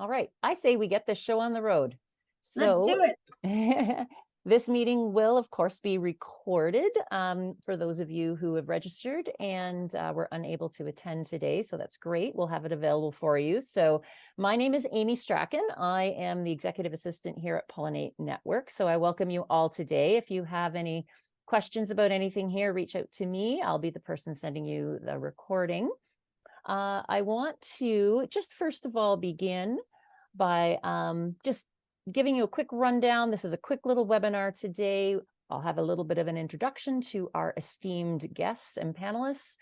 All right. I say we get this show on the road. Let's do it. This meeting will, of course, be recorded for those of you who have registered and were unable to attend today. So that's great. We'll have it available for you. So my name is Amy Strachan. I am the executive assistant here at Pollinate Networks. So I welcome you all today. If you have any questions about anything here, reach out to me. I'll be the person sending you the recording. I want to just first of all begin by just giving you a quick rundown. This is a quick little webinar today. I'll have a little bit of an introduction to our esteemed guests and panelists,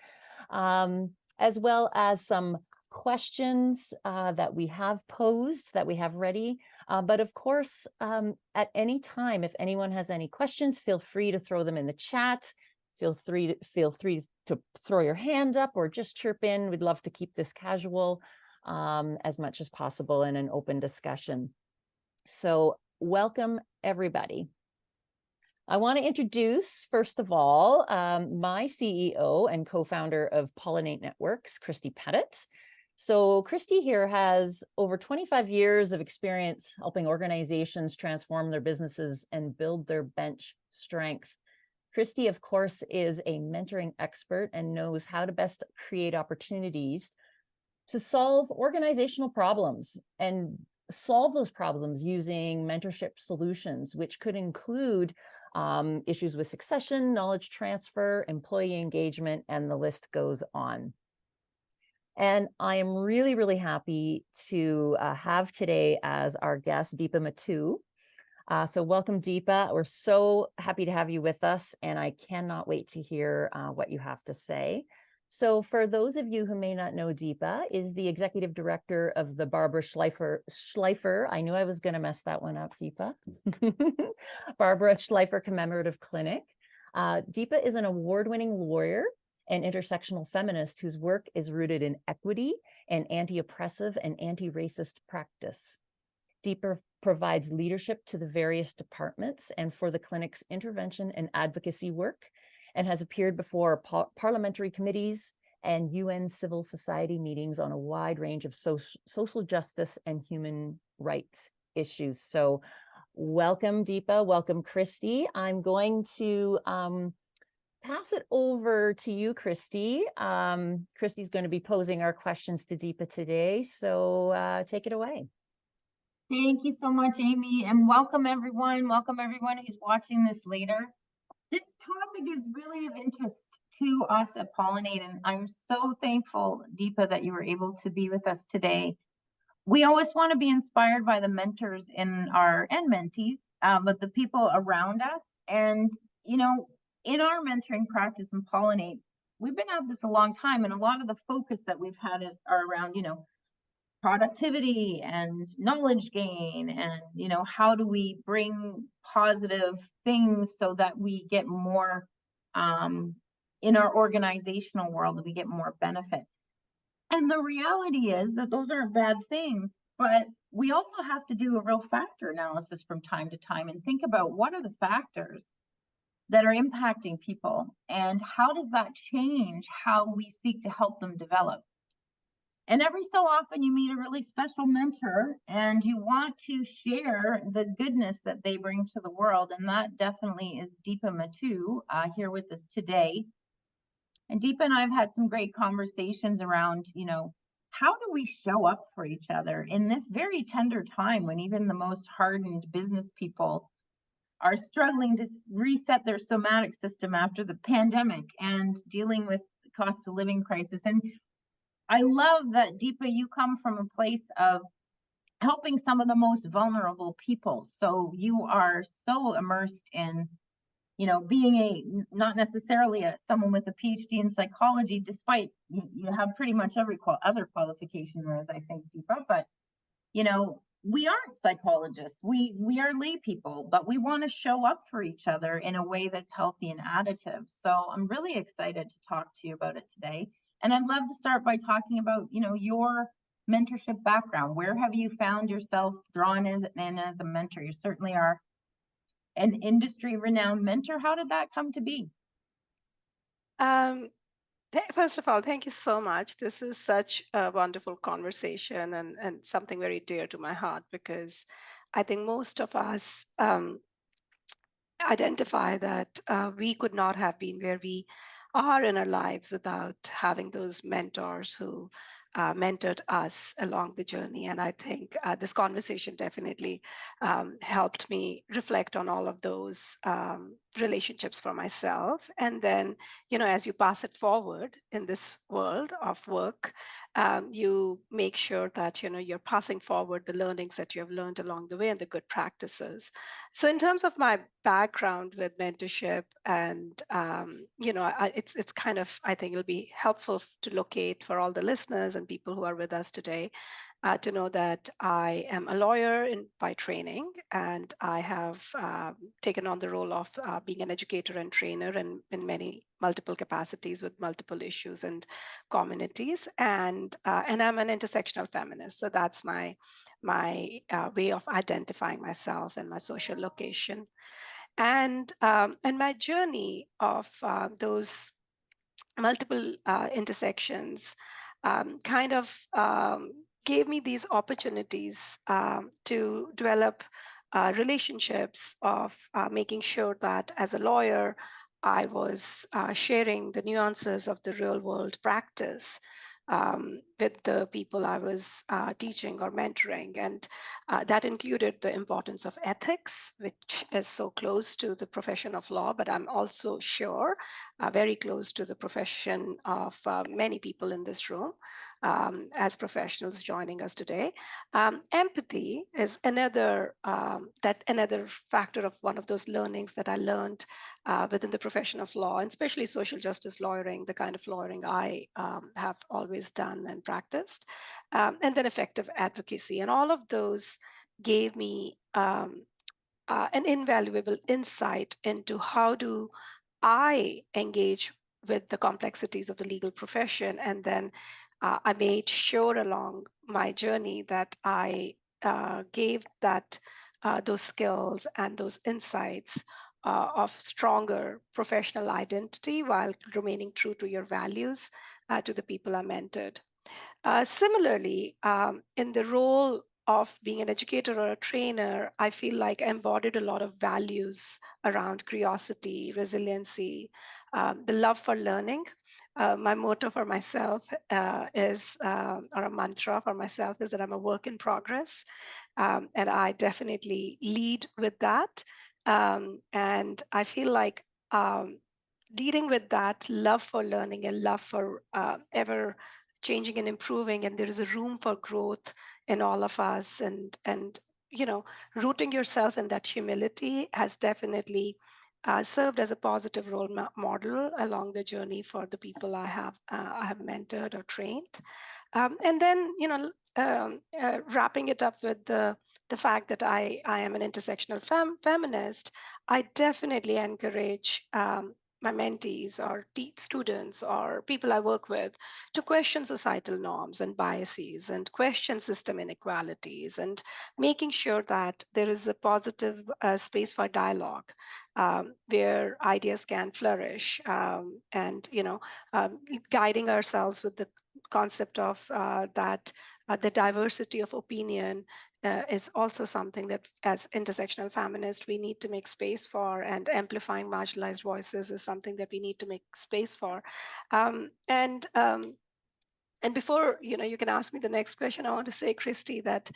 as well as some questions that we have posed, that we have ready. But of course, at any time, if anyone has any questions, feel free to throw them in the chat. Feel free to throw your hand up or just chirp in. We'd love to keep this casual as much as possible in an open discussion. So welcome, everybody. I want to introduce, first of all, my CEO and co-founder of Pollinate Networks, Christy Pettit. So Christy here has over 25 years of experience helping organizations transform their businesses and build their bench strength. Christy, of course, is a mentoring expert and knows how to best create opportunities to solve organizational problems and solve those problems using mentorship solutions, which could include issues with succession, knowledge transfer, employee engagement, and the list goes on. And I am really, really happy to have today as our guest, Deepa Mattoo. So welcome, Deepa. We're so happy to have you with us, and I cannot wait to hear what you have to say. So for those of you who may not know, Deepa is the executive director of the Barbra Schlifer. I knew I was going to mess that one up, Deepa. Barbra Schlifer Commemorative Clinic. Deepa is an award-winning lawyer and intersectional feminist whose work is rooted in equity and anti-oppressive and anti-racist practice. Deepa provides leadership to the various departments and for the clinic's intervention and advocacy work, and has appeared before parliamentary committees and UN civil society meetings on a wide range of social justice and human rights issues. So welcome, Deepa. Welcome, Christy. I'm going to pass it over to you, Christy. Christy's going to be posing our questions to Deepa today. So take it away. Thank you so much, Amy, and welcome everyone. Welcome everyone who's watching this later. This topic is really of interest to us at Pollinate, and I'm so thankful, Deepa, that you were able to be with us today. We always want to be inspired by the mentors and mentees, but the people around us. And, you know, in our mentoring practice in Pollinate, we've been at this a long time, and a lot of the focus that we've had are around, productivity and knowledge gain, and how do we bring positive things so that we get more in our organizational world, we get more benefit. And the reality is that those aren't bad things, but we also have to do a real factor analysis from time to time and think about what are the factors that are impacting people and how does that change how we seek to help them develop. And every so often you meet a really special mentor and you want to share the goodness that they bring to the world. And that definitely is Deepa Mattoo here with us today. And Deepa and I have had some great conversations around, how do we show up for each other in this very tender time when even the most hardened business people are struggling to reset their somatic system after the pandemic and dealing with the cost of living crisis. And I love that, Deepa, you come from a place of helping some of the most vulnerable people. So you are so immersed in, being not necessarily someone with a PhD in psychology, despite you have pretty much every other qualification there is, I think, Deepa. But, we aren't psychologists. We are lay people, but we want to show up for each other in a way that's healthy and additive. So I'm really excited to talk to you about it today. And I'd love to start by talking about, your mentorship background. Where have you found yourself drawn in as a mentor? You certainly are an industry renowned mentor. How did that come to be? First of all, thank you so much. This is such a wonderful conversation and something very dear to my heart because I think most of us identify that we could not have been where we are in our lives without having those mentors who mentored us along the journey. And I think this conversation definitely helped me reflect on all of those relationships for myself. And then, as you pass it forward in this world of work, you make sure that, you're passing forward the learnings that you have learned along the way and the good practices. So, in terms of my background with mentorship, and it's kind of, I think it'll be helpful to locate for all the listeners and people who are with us today to know that I am a lawyer by training, and I have taken on the role of being an educator and trainer in many multiple capacities with multiple issues and communities, and I'm an intersectional feminist. So that's my way of identifying myself and my social location, and my journey of those multiple intersections kind of gave me these opportunities to develop relationships of making sure that as a lawyer, I was sharing the nuances of the real world practice with the people I was teaching or mentoring. And that included the importance of ethics, which is so close to the profession of law, but I'm also sure very close to the profession of many people in this room as professionals joining us today. Empathy is another factor of one of those learnings that I learned within the profession of law, and especially social justice lawyering, the kind of lawyering I have always done and practiced, and then effective advocacy. And all of those gave me an invaluable insight into how do I engage with the complexities of the legal profession. And then I made sure along my journey that I gave those skills and those insights of stronger professional identity while remaining true to your values to the people I mentored. Similarly, in the role of being an educator or a trainer, I feel like I embodied a lot of values around curiosity, resiliency, the love for learning. My motto for myself or a mantra for myself is that I'm a work in progress. And I definitely lead with that. And I feel like leading with that love for learning and love for ever changing and improving, and there is a room for growth in all of us, and rooting yourself in that humility has definitely served as a positive role model along the journey for the people I have mentored or trained. And then, wrapping it up with the fact that I am an intersectional feminist, I definitely encourage my mentees or students or people I work with to question societal norms and biases and question system inequalities, and making sure that there is a positive space for dialogue where ideas can flourish, and guiding ourselves with the concept of that the diversity of opinion is also something that as intersectional feminists we need to make space for, and amplifying marginalized voices is something that we need to make space for. And before you can ask me the next question, I want to say, Christy, that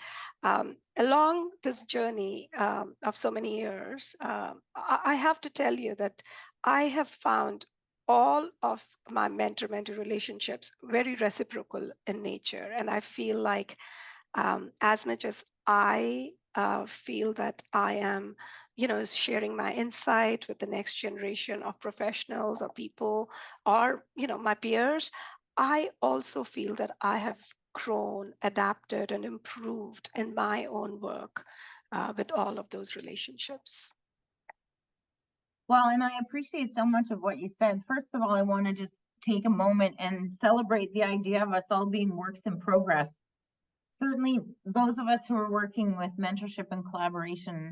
along this journey of so many years, I have to tell you that I have found all of my mentor-mentee relationships very reciprocal in nature. And I feel like as much as I feel that I am, sharing my insight with the next generation of professionals or people or, my peers, I also feel that I have grown, adapted, and improved in my own work with all of those relationships. Well, and I appreciate so much of what you said. First of all, I want to just take a moment and celebrate the idea of us all being works in progress. Certainly, those of us who are working with mentorship and collaboration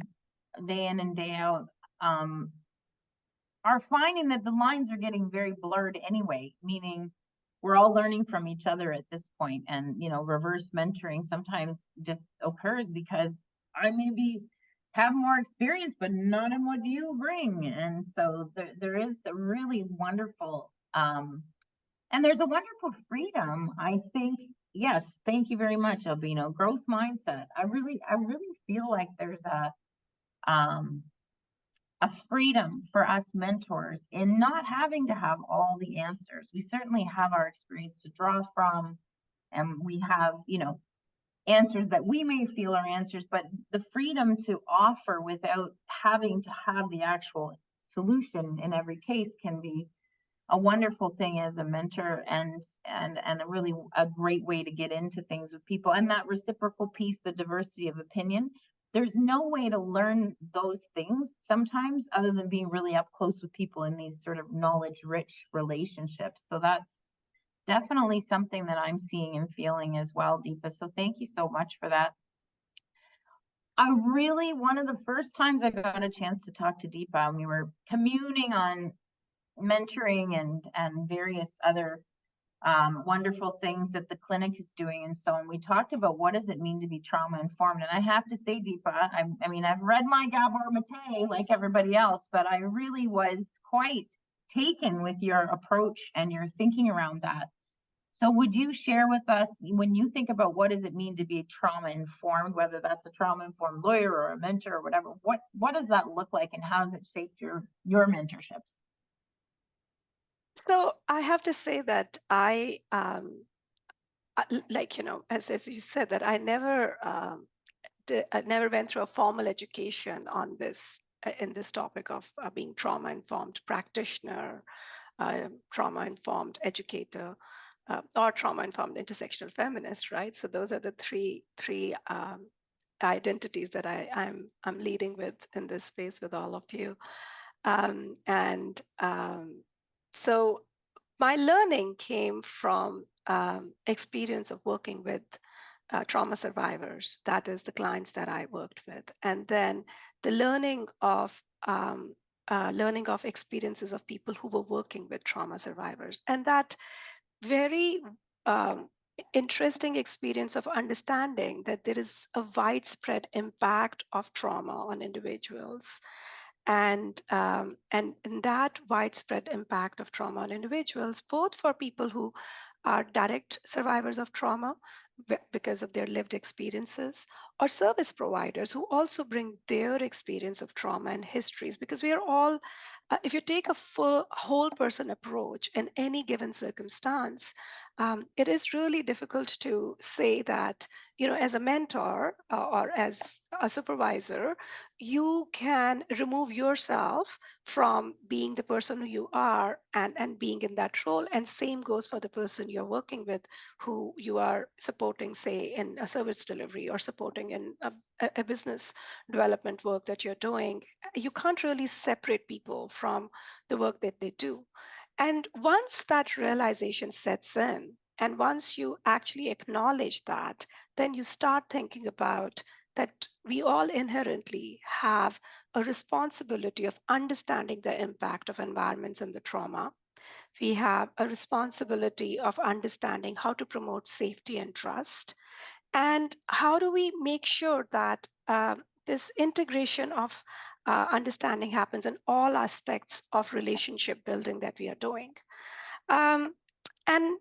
day in and day out are finding that the lines are getting very blurred anyway, meaning we're all learning from each other at this point. And, you know, reverse mentoring sometimes just occurs because I maybe have more experience, but not in what you bring. And so there is a really wonderful, and there's a wonderful freedom, I think. Yes, thank you very much, Albino. Growth mindset. I really feel like there's a freedom for us mentors in not having to have all the answers. We certainly have our experience to draw from, and we have, you know, answers that we may feel are answers, but the freedom to offer without having to have the actual solution in every case can be a wonderful thing as a mentor, and a really a great way to get into things with people. And that reciprocal piece, the diversity of opinion, there's no way to learn those things sometimes other than being really up close with people in these sort of knowledge rich relationships. So that's definitely something that I'm seeing and feeling as well, Deepa. So thank you so much for that. One of the first times I got a chance to talk to Deepa, and we were communing on mentoring and various other wonderful things that the clinic is doing. And so, and we talked about what does it mean to be trauma informed. And I have to say, Deepa, I mean, I've read my Barbra Mattoo like everybody else, but I really was quite taken with your approach and your thinking around that. So would you share with us, when you think about what does it mean to be trauma informed, whether that's a trauma informed lawyer or a mentor or whatever, what does that look like, and how does it shape your mentorships? So I have to say that like, you know, as you said, that I never went through a formal education on this in this topic of being trauma informed practitioner, trauma informed educator, or trauma informed intersectional feminist, right? So those are the three identities that I'm leading with in this space with all of you. So my learning came from experience of working with trauma survivors. That is the clients that I worked with, and then the learning of experiences of people who were working with trauma survivors, and that very interesting experience of understanding that there is a widespread impact of trauma on individuals. And that widespread impact of trauma on individuals, both for people who are direct survivors of trauma because of their lived experiences, or service providers who also bring their experience of trauma and histories, because we are all, if you take a whole person approach in any given circumstance, it is really difficult to say that, you know, as a mentor or as a supervisor, you can remove yourself from being the person who you are and being in that role. And same goes for the person you're working with, who you are supporting, say, in a service delivery or supporting in a business development work that you're doing. You can't really separate people from the work that they do. And once that realization sets in, and once you actually acknowledge that, then you start thinking about that we all inherently have a responsibility of understanding the impact of environments and the trauma. We have a responsibility of understanding how to promote safety and trust. And how do we make sure that this integration of understanding happens in all aspects of relationship building that we are doing? Um, and,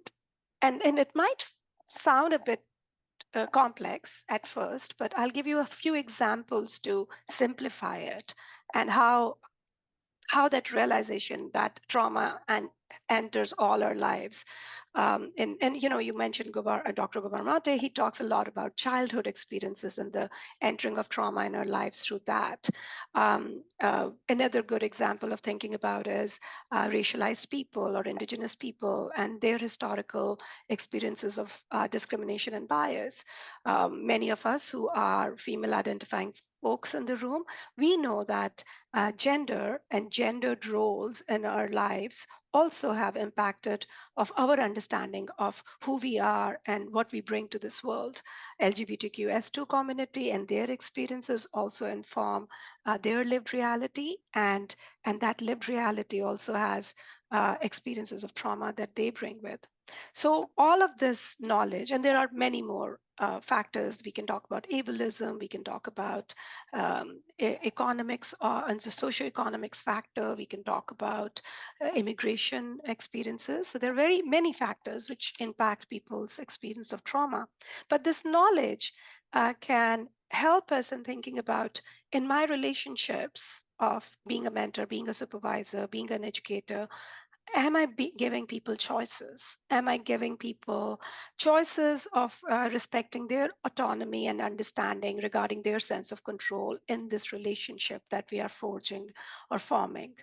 and it might sound a bit complex at first, but I'll give you a few examples to simplify it, and how that realization that trauma enters all our lives. And you know, you mentioned Dr. Gobarmate. He talks a lot about childhood experiences and the entering of trauma in our lives through that. Another good example of thinking about is racialized people or indigenous people and their historical experiences of discrimination and bias. Many of us who are female identifying folks in the room, we know that gender and gendered roles in our lives also have impacted of our understanding of who we are and what we bring to this world. LGBTQS2 community and their experiences also inform their lived reality, and that lived reality also has experiences of trauma that they bring with. So all of this knowledge, and there are many more factors. We can talk about ableism, we can talk about economics and the socioeconomics factor, we can talk about immigration experiences. So there are very many factors which impact people's experience of trauma. But this knowledge can help us in thinking about, in my relationships of being a mentor, being a supervisor, being an educator, am I giving people choices? Am I giving people choices of respecting their autonomy and understanding regarding their sense of control in this relationship that we are forging or forming?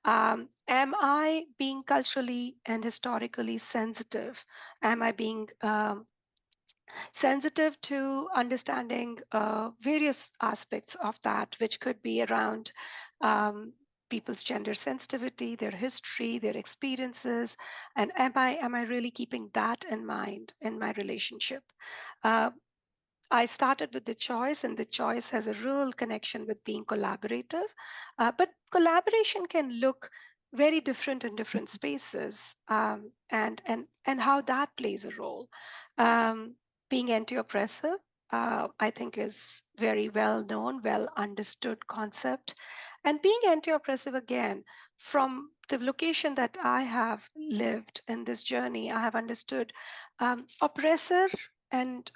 Am I being culturally and historically sensitive? Am I being sensitive to understanding various aspects of that, which could be around um, people's gender sensitivity, their history, their experiences, and am I really keeping that in mind in my relationship? Uh, I started with the choice, and the choice has a real connection with being collaborative. But collaboration can look very different in different spaces, and how that plays a role. Um, Being anti-oppressive, I think, is very well known, well understood concept. And being anti-oppressive, again, from the location that I have lived in this journey, I have understood oppressor and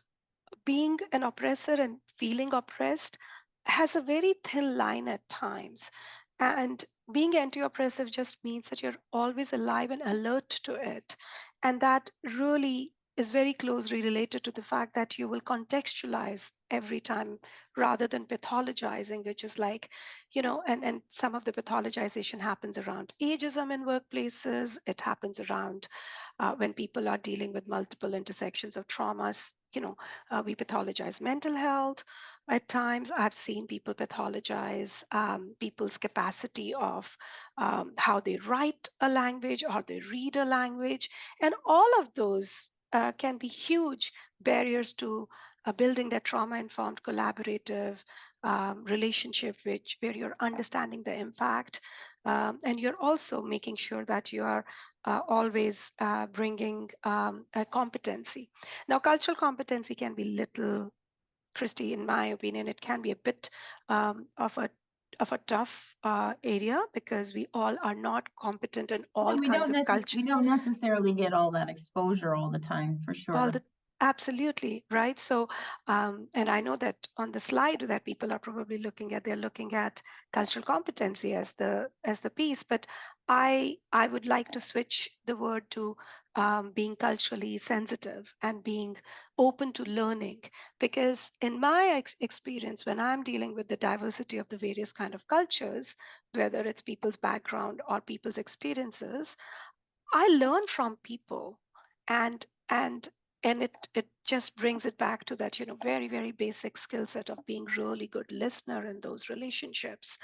being an oppressor and feeling oppressed has a very thin line at times. And being anti oppressive just means that you're always alive and alert to it. And that really is very closely related to the fact that you will contextualize every time rather than pathologizing, which is like, and some of the pathologization happens around ageism in workplaces. It happens around when people are dealing with multiple intersections of traumas. We pathologize mental health. At times, I've seen people pathologize people's capacity of how they write a language or they read a language. And all of those can be huge barriers to building that trauma-informed collaborative relationship, where you're understanding the impact, and you're also making sure that you are always bringing a competency. Now, cultural competency can be little, Christy, in my opinion, it can be a bit of a tough area, because we all are not competent in all And kinds of culture. we don't necessarily get all that exposure all the time, for All sure. the Absolutely right. So and I know that on the slide that people are probably looking at, they're looking at cultural competency as the piece, but I would like to switch the word to being culturally sensitive and being open to learning, because in my experience, when I'm dealing with the diversity of the various kind of cultures, whether it's people's background or people's experiences, I learn from people, and and and it just brings it back to that, very, very basic skill set of being really good listener in those relationships.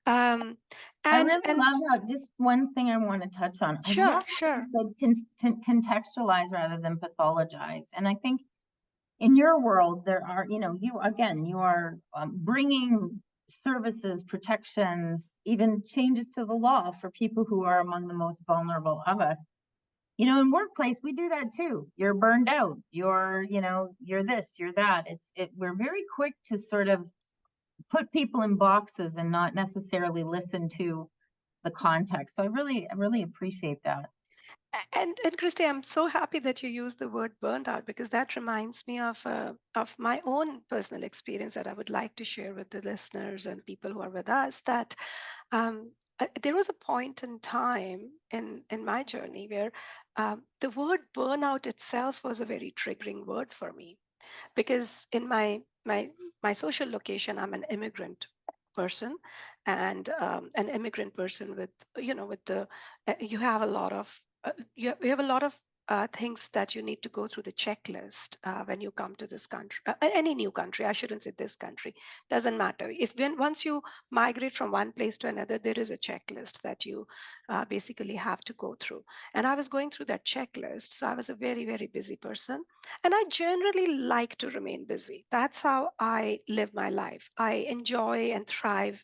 Um, I and really love how, just one thing I want to touch on. I sure, love how you sure. said contextualize rather than pathologize. And I think in your world, there are, you are bringing services, protections, even changes to the law for people who are among the most vulnerable of us. In workplace, we do that too. You're burned out. You're this, you're that. We're very quick to sort of put people in boxes and not necessarily listen to the context. So I really appreciate that. And Christy, I'm so happy that you used the word burned out, because that reminds me of my own personal experience that I would like to share with the listeners and people who are with us. That there was a point in time in my journey where the word burnout itself was a very triggering word for me, because in my social location, I'm an immigrant person, and an immigrant person with, with the you have a lot of you have a lot of things that you need to go through the checklist when you come to this country, any new country. I shouldn't say this country, doesn't matter. Once you migrate from one place to another, there is a checklist that you basically have to go through. And I was going through that checklist, so I was a very, very busy person, and I generally like to remain busy. That's how I live my life. I enjoy and thrive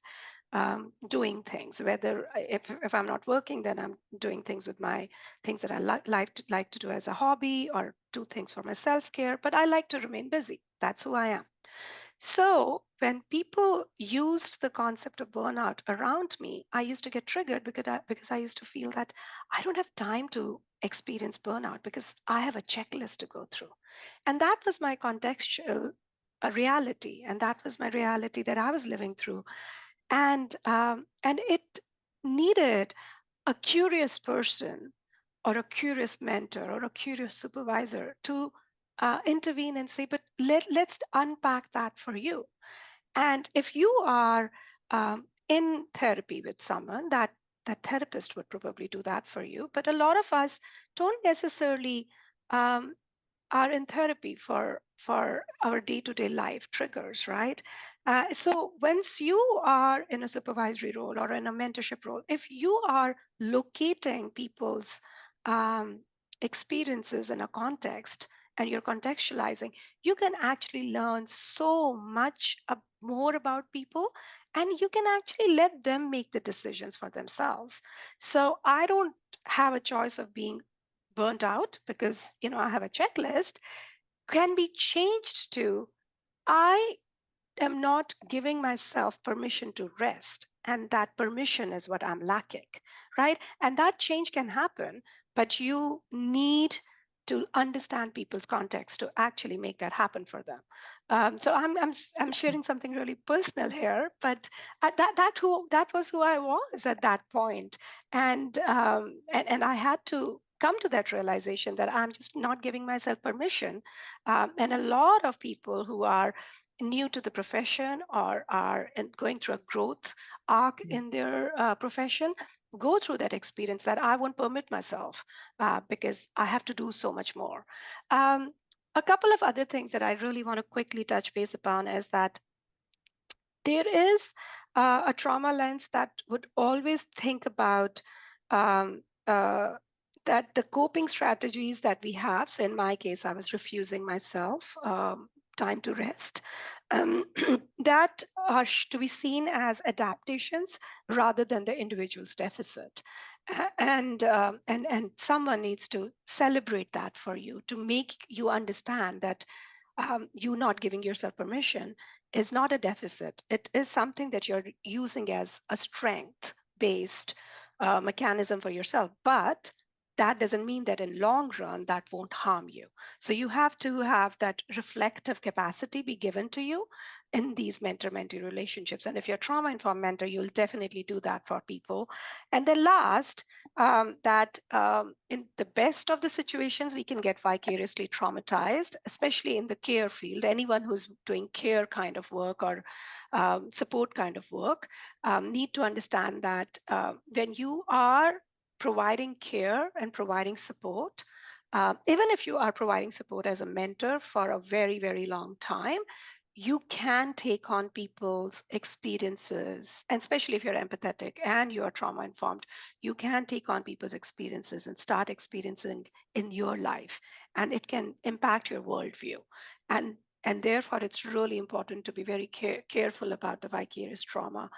doing things. Whether if I'm not working, then I'm doing things with my things that I like to do as a hobby, or do things for my self-care. But I like to remain busy. That's who I am. So when people used the concept of burnout around me, I used to get triggered because I used to feel that I don't have time to experience burnout because I have a checklist to go through. And that was my contextual reality. And that was my reality that I was living through. And it needed a curious person or a curious mentor or a curious supervisor to intervene and say, but let's unpack that for you. And if you are in therapy with someone, that therapist would probably do that for you. But a lot of us don't necessarily um, are in therapy for our day-to-day life triggers, right? So once you are in a supervisory role or in a mentorship role, if you are locating people's um, experiences in a context and you're contextualizing, you can actually learn so much more about people, and you can actually let them make the decisions for themselves. So I don't have a choice of being burnt out because I have a checklist, can be changed to I am not giving myself permission to rest, and that permission is what I'm lacking, right? And that change can happen, but you need to understand people's context to actually make that happen for them. So I'm sharing something really personal here, but that was who I was at that point. And I had to come to that realization that I'm just not giving myself permission. And a lot of people who are new to the profession or are going through a growth arc in their profession go through that experience that I won't permit myself because I have to do so much more. A couple of other things that I really want to quickly touch base upon is that there is a trauma lens that would always think about um, that the coping strategies that we have. So in my case, I was refusing myself time to rest. Um, that are to be seen as adaptations rather than the individual's deficit. And someone needs to celebrate that for you to make you understand that you not giving yourself permission is not a deficit. It is something that you're using as a strength based mechanism for yourself. But that doesn't mean that in long run that won't harm you. So you have to have that reflective capacity be given to you in these mentor-mentee relationships. And if you're a trauma-informed mentor, you'll definitely do that for people. And then last, that in the best of the situations, we can get vicariously traumatized, especially in the care field. Anyone who's doing care kind of work or support kind of work need to understand that when you are providing care and providing support, even if you are providing support as a mentor for a very, very long time, you can take on people's experiences, and especially if you're empathetic and you're trauma informed, you can take on people's experiences and start experiencing in your life, and it can impact your worldview. And therefore, it's really important to be very careful about the vicarious trauma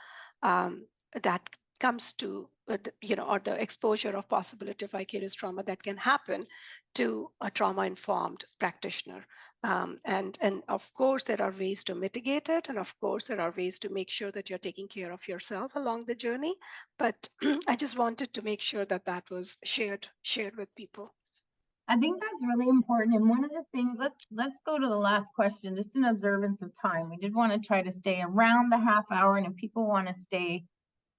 that comes to or the exposure of possibility of vicarious trauma that can happen to a trauma informed practitioner. And of course, there are ways to mitigate it. And of course, there are ways to make sure that you're taking care of yourself along the journey. But I just wanted to make sure that that was shared with people. I think that's really important. And one of the things, let's go to the last question, just in observance of time. We did want to try to stay around the half hour. And if people want to stay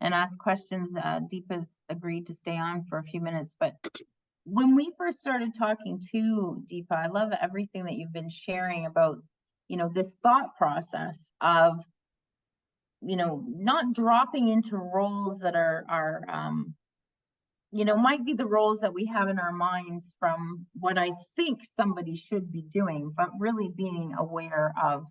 and ask questions, Deepa's agreed to stay on for a few minutes. But when we first started talking to Deepa, I love everything that you've been sharing about, this thought process of, not dropping into roles that are might be the roles that we have in our minds from what I think somebody should be doing, but really being aware of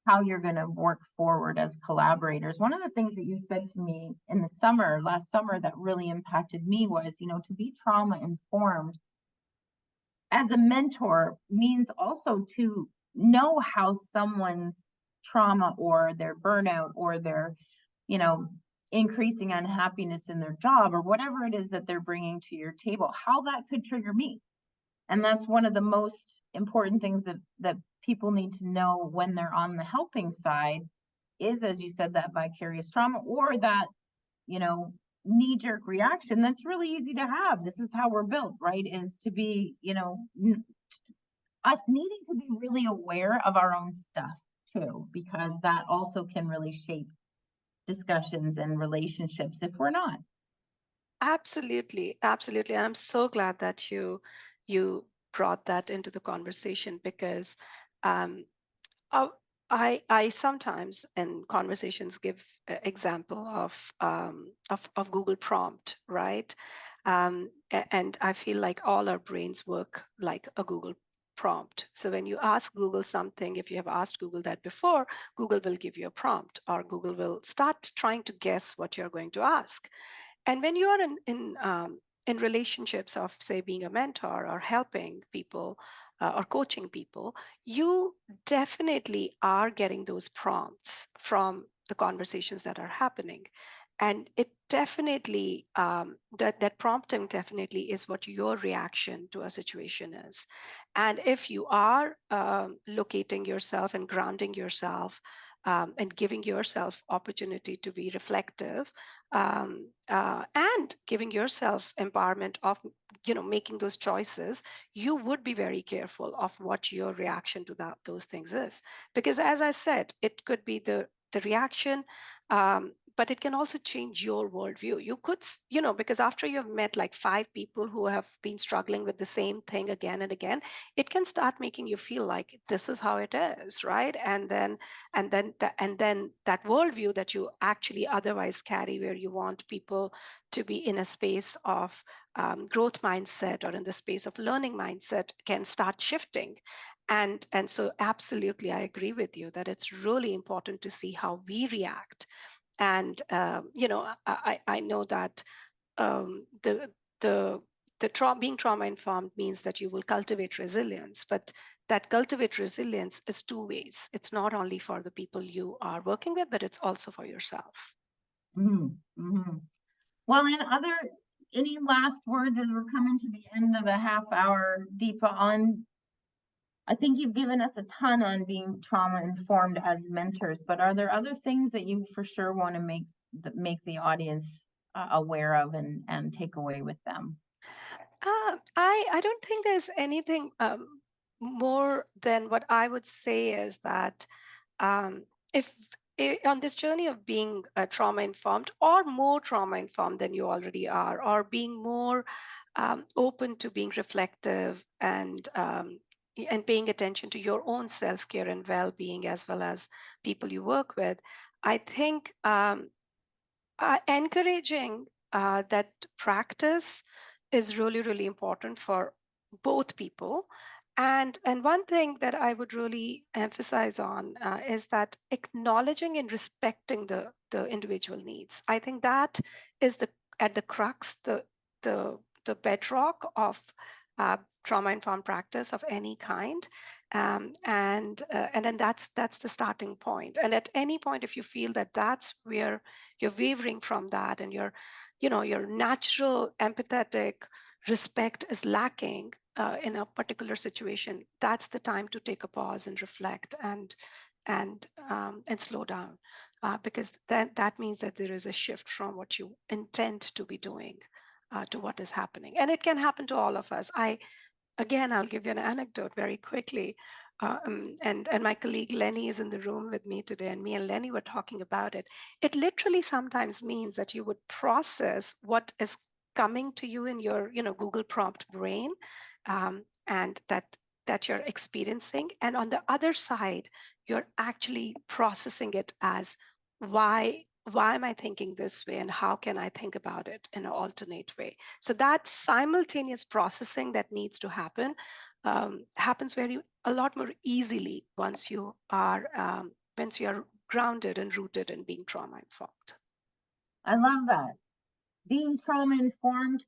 how you're going to work forward as collaborators. One of the things that you said to me in the last summer, that really impacted me was, to be trauma informed as a mentor means also to know how someone's trauma or their burnout or their increasing unhappiness in their job or whatever it is that they're bringing to your table, how that could trigger me. And that's one of the most important things that people need to know when they're on the helping side is, as you said, that vicarious trauma or that, knee-jerk reaction that's really easy to have. This is how we're built, right? Is to be, us needing to be really aware of our own stuff too, because that also can really shape discussions and relationships if we're not. Absolutely, absolutely. And I'm so glad that you brought that into the conversation, because um, uh, I sometimes in conversations give example of Google prompt, right? And I feel like all our brains work like a Google prompt. So when you ask Google something, if you have asked Google that before, Google will give you a prompt, or Google will start trying to guess what you're going to ask. And when you are in relationships of, say, being a mentor or helping people or coaching people, you definitely are getting those prompts from the conversations that are happening. And it definitely, that prompting definitely is what your reaction to a situation is. And if you are locating yourself and grounding yourself, and giving yourself opportunity to be reflective, and giving yourself empowerment of making those choices, you would be very careful of what your reaction to those things is, because as I said, it could be the reaction, but it can also change your worldview. You could, because after you've met like 5 people who have been struggling with the same thing again and again, it can start making you feel like this is how it is, right? And then that worldview that you actually otherwise carry, where you want people to be in a space of growth mindset or in the space of learning mindset, can start shifting. And so absolutely, I agree with you that it's really important to see how we react. And I know that the being trauma informed means that you will cultivate resilience, but that cultivate resilience is 2 ways. It's not only for the people you are working with, but it's also for yourself. Mm-hmm. Well, any last words as we're coming to the end of a half hour, Deepa, I think you've given us a ton on being trauma informed as mentors, but are there other things that you for sure want to make the audience aware of and take away with them? I don't think there's anything more than what I would say is that, um, if on this journey of being trauma informed, or more trauma informed than you already are, or being more open to being reflective and paying attention to your own self-care and well-being, as well as people you work with, I think encouraging that practice is really, really important for both people. And one thing that I would really emphasize on is that acknowledging and respecting the individual needs. I think that is at the crux, the bedrock of trauma-informed practice of any kind, and then that's the starting point. And at any point, if you feel that that's where you're wavering from that, and your natural empathetic respect is lacking in a particular situation, that's the time to take a pause and reflect and slow down, because that means that there is a shift from what you intend to be doing to what is happening. And it can happen to all of us. I'll give you an anecdote very quickly. And my colleague Lenny is in the room with me today, and me and Lenny were talking about it. It literally sometimes means that you would process what is coming to you in your Google prompt brain, and that you're experiencing, and on the other side you're actually processing it as, why am I thinking this way, and how can I think about it in an alternate way? So that simultaneous processing that needs to happen happens a lot more easily once you are grounded and rooted in being trauma informed. I love that. Being trauma informed,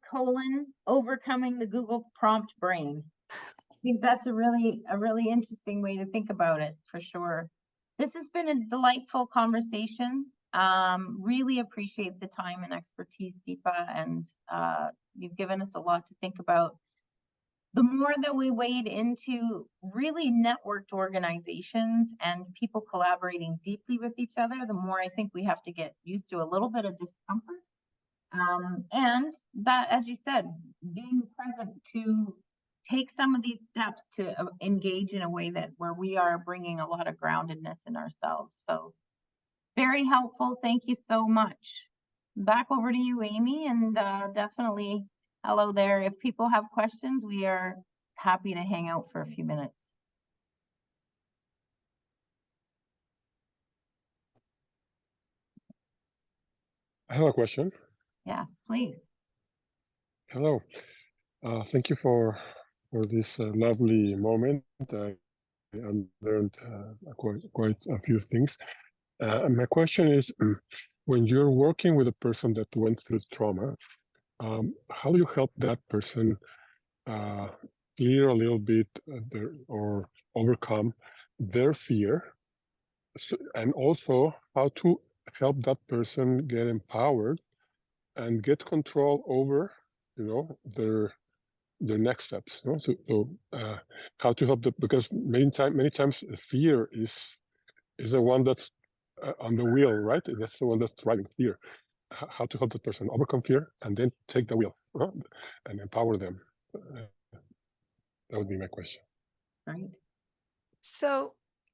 overcoming the Google prompt brain. I think that's a really interesting way to think about it, for sure. This has been a delightful conversation. Really appreciate the time and expertise, Deepa, and you've given us a lot to think about. The more that we wade into really networked organizations and people collaborating deeply with each other, the more I think we have to get used to a little bit of discomfort. And that, as you said, being present to take some of these steps to engage in a way that where we are bringing a lot of groundedness in ourselves. So very helpful. Thank you so much. Back over to you, Amy, and definitely hello there. If people have questions, we are happy to hang out for a few minutes. I have a question. Yes, please. Hello. Thank you for this lovely moment. I learned quite a few things. And my question is, when you're working with a person that went through trauma, how do you help that person clear a little bit or overcome their fear? And also how to help that person get empowered and get control over, their next steps. So how to help them, because many times fear is the one that's on the wheel, right? That's the one that's driving fear. How to help the person overcome fear and then take the wheel and empower them. That would be my question. Right. So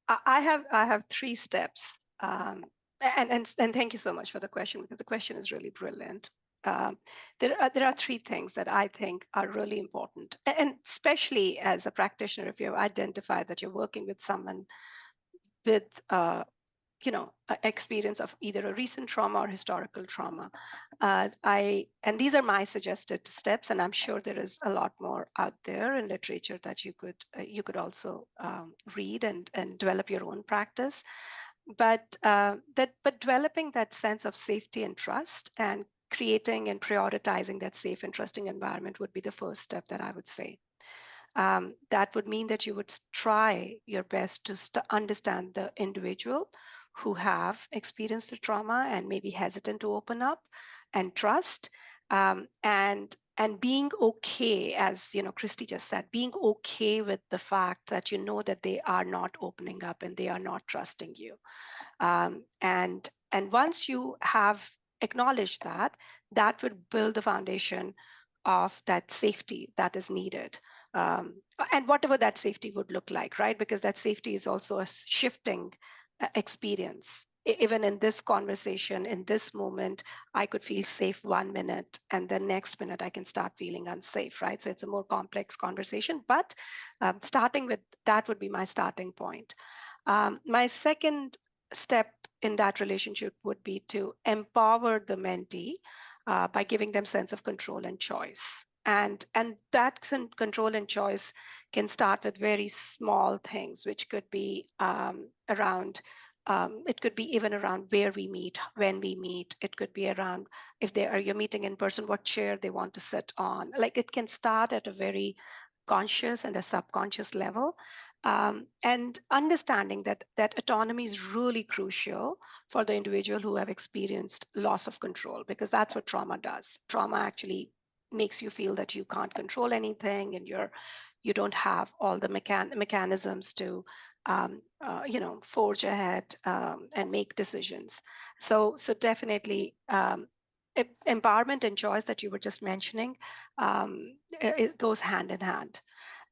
I have 3 steps, and thank you so much for the question, because the question is really brilliant. There are 3 things that I think are really important, and especially as a practitioner, if you have identified that you're working with someone with experience of either a recent trauma or historical trauma. And these are my suggested steps, and I'm sure there is a lot more out there in literature that you could also read and develop your own practice. But developing that sense of safety and trust and creating and prioritizing that safe and trusting environment would be the first step that I would say. That would mean that you would try your best to understand the individual who have experienced the trauma and maybe hesitant to open up and trust, and being okay, as Christy just said, being okay with the fact that that they are not opening up and they are not trusting you. And once you have acknowledged that would build the foundation of that safety that is needed. And whatever that safety would look like, right? Because that safety is also a shifting experience. Even in this conversation, in this moment, I could feel safe 1 minute, and the next minute I can start feeling unsafe, right? So it's a more complex conversation, but starting with that would be my starting point. My second step in that relationship would be to empower the mentee by giving them sense of control and choice. And that control and choice can start with very small things, which could be around, it could be even around where we meet, when we meet. It could be around if you're meeting in person, what chair they want to sit on. Like, it can start at a very conscious and a subconscious level. And understanding that autonomy is really crucial for the individual who have experienced loss of control, because that's what trauma does. Trauma actually makes you feel that you can't control anything, and you don't have all the mechanisms to forge ahead and make decisions. So definitely empowerment and choice that you were just mentioning, it goes hand in hand.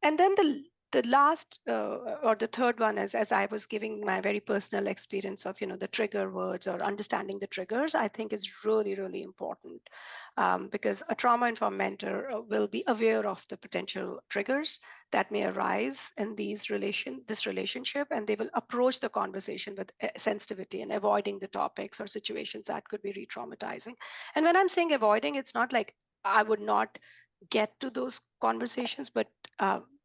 And then the last or the third one is, as I was giving my very personal experience of the trigger words or understanding the triggers, I think is really, really important, because a trauma-informed mentor will be aware of the potential triggers that may arise in this relationship, and they will approach the conversation with sensitivity and avoiding the topics or situations that could be re-traumatizing. And when I'm saying avoiding, it's not like I would not get to those conversations, but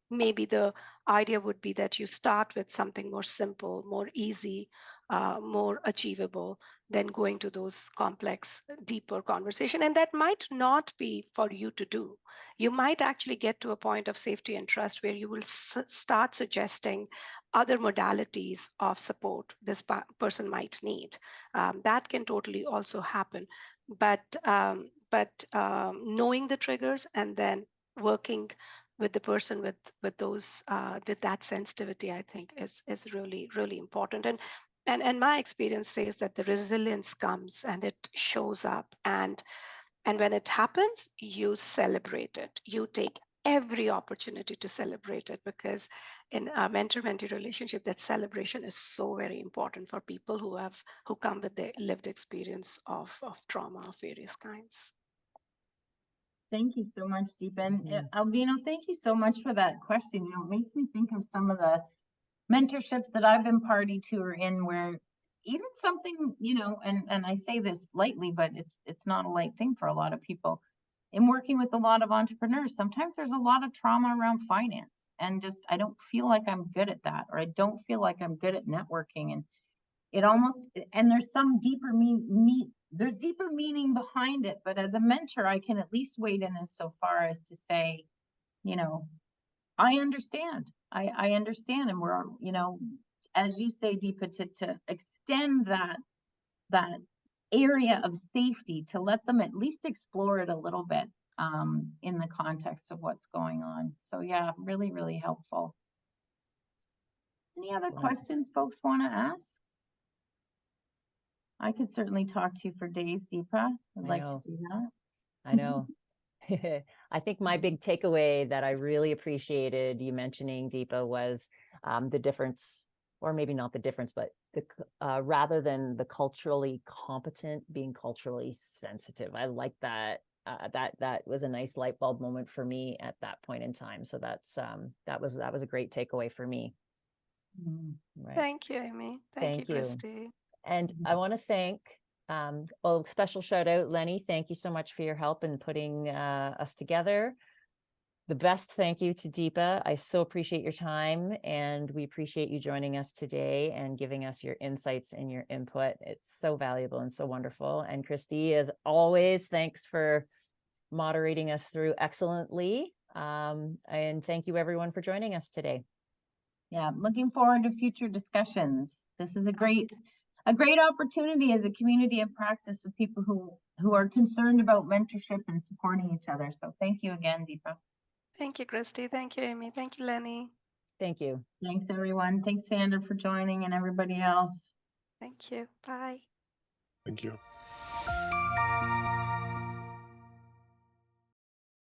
maybe the idea would be that you start with something more simple, more easy, more achievable, than going to those complex, deeper conversation. And that might not be for you to do. You might actually get to a point of safety and trust where you will start suggesting other modalities of support this person might need. That can totally also happen. But knowing the triggers and then working with the person with those with that sensitivity, I think is really, really important. And my experience says that the resilience comes and it shows up, and when it happens, you celebrate it. You take every opportunity to celebrate it, because in a mentor-mentee relationship, that celebration is so very important for people who come with their lived experience of trauma of various kinds. Thank you so much, Deepa. And Albino, thank you so much for that question. You know, it makes me think of some of the mentorships that I've been party to or in, where even something, you know, and I say this lightly, but it's not a light thing for a lot of people. In working with a lot of entrepreneurs, sometimes there's a lot of trauma around finance, and just I don't feel like I'm good at that, or I don't feel like I'm good at networking, and it almost, and there's some deeper there's deeper meaning behind it. But as a mentor, I can at least wade in as so far as to say, you know, I understand. I understand. And we're, you know, as you say, Deepa, to extend that area of safety, to let them at least explore it a little bit in the context of what's going on. So yeah, really, really helpful. Any other questions folks want to ask? I could certainly talk to you for days, Deepa. I'd like to do that. I know. I think my big takeaway that I really appreciated you mentioning, Deepa, was the difference, or maybe not the difference, but the rather than the culturally competent, being culturally sensitive. I like that. That was a nice light bulb moment for me at that point in time. So that's that was a great takeaway for me. Right. Thank you, Amy. Thank you, Christy. And I want to thank, special shout out, Lenny. Thank you so much for your help in putting us together. The best thank you to Deepa. I so appreciate your time, and we appreciate you joining us today and giving us your insights and your input. It's so valuable and so wonderful. And Christy, as always, thanks for moderating us through excellently. And thank you everyone for joining us today. Yeah, looking forward to future discussions. This is a great opportunity as a community of practice of people who are concerned about mentorship and supporting each other. So thank you again, Deepa. Thank you, Christy. Thank you, Amy. Thank you, Lenny. Thank you. Thanks, everyone. Thanks, Sandra, for joining, and everybody else. Thank you. Bye. Thank you.